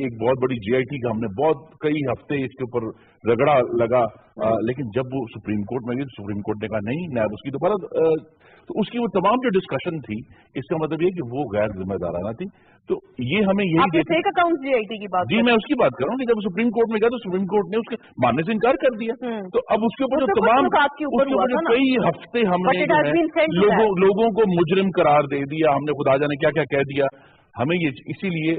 एक बहुत बड़ी GIT का हमने बहुत कई हफ्ते इसके ऊपर रगड़ा लगा, लेकिन जब वो सुप्रीम कोर्ट में गई तो सुप्रीम कोर्ट ने कहा नहीं नैब उसकी दोबारा, तो उसकी वो तमाम जो डिस्कशन थी, इसका मतलब ये कि वो गैर जिम्मेदाराना थी। तो ये हमें यही फेक अकाउंट GIT की बात, जी मैं उसकी बात कर रहा हूँ कि जब सुप्रीम कोर्ट में गया तो सुप्रीम कोर्ट ने उसके मानने से इनकार कर दिया। तो अब उसके ऊपर जो तमाम कई हफ्ते हमने लोगों को मुजरिम करार दे दिया, हमने खुदा जाने क्या क्या कह दिया। हमें ये इसीलिए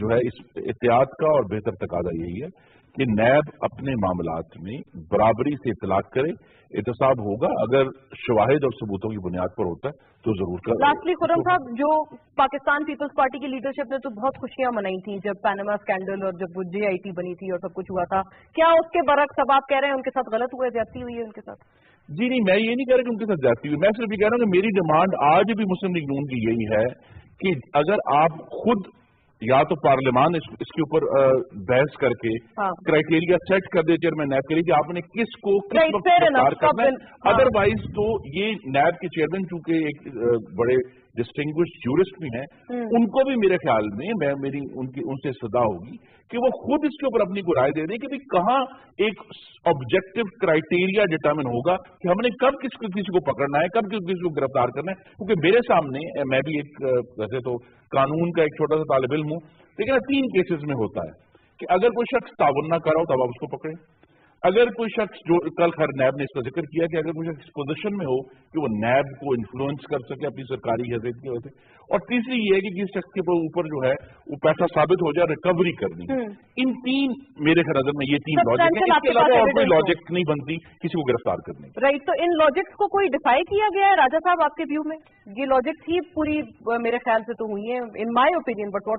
जो है इस एहतियात का और बेहतर तकाजा यही है कि नैब अपने मामलात में बराबरी से इतलाक करे, एहतसाब होगा, अगर शवाहिद और सबूतों की बुनियाद पर होता है तो जरूर कर। लास्टली खुर्रम साहब, जो पाकिस्तान पीपल्स पार्टी की लीडरशिप ने तो बहुत खुशियां मनाई थी जब पैनामा स्कैंडल और जब वो GIT बनी थी और सब कुछ हुआ था, क्या उसके बरक्स अब आप कह रहे हैं उनके साथ गलत हुआ है, ज्यादती हुई है उनके साथ? जी नहीं, मैं ये नहीं कह रहा कि उनके साथ ज्यादती हुई, मैं सिर्फ ये कह रहा हूँ कि मेरी डिमांड आज भी मुस्लिम लीग नून की यही है कि अगर आप खुद या तो पार्लियामान इसके ऊपर बहस करके क्राइटेरिया सेट कर दे चेयरमैन नैब के लिए कि आपने किसको किस वक्त गिरफ्तार करना है, अदरवाइज तो ये नैब के चेयरमैन चूंकि एक बड़े डिस्टिंग्विश्ड जूरिस्ट भी हैं, उनको भी मेरे ख्याल में मेरी उनसे सदा होगी कि वो खुद इसके ऊपर अपनी को राय दे दें कि भाई कहाँ एक ऑब्जेक्टिव क्राइटेरिया डिटर्मिन होगा कि हमने कब किसी को पकड़ना है, कब किसी को गिरफ्तार करना है। क्योंकि मेरे सामने, मैं भी एक वैसे तो कानून का एक छोटा सा तालिब इल्म हूं, लेकिन 3 केसेस में होता है कि अगर कोई शख्स तावन ना करा हो तब आप उसको पकड़े, अगर कोई शख्स, जो कल खैर नैब ने इसका जिक्र किया कि अगर कोई शख्स पोजीशन में हो कि वो नैब को इन्फ्लुएंस कर सके अपनी सरकारी हैसियत की वजह से, और तीसरी ये है कि किस शख्स के ऊपर जो है वो पैसा साबित हो जाए, रिकवरी करनी है। इन 3 मेरे नजर में ये 3 लॉजिक है, इसके अलावा और कोई लॉजिक नहीं बनती किसी को गिरफ्तार करने की। राइट, तो इन लॉजिक्स को कोई डिफाई किया गया है राजा साहब आपके व्यू में? ये लॉजिक्स ही पूरी मेरे ख्याल से तो हुई है इन माई ओपिनियन, बट व्हाट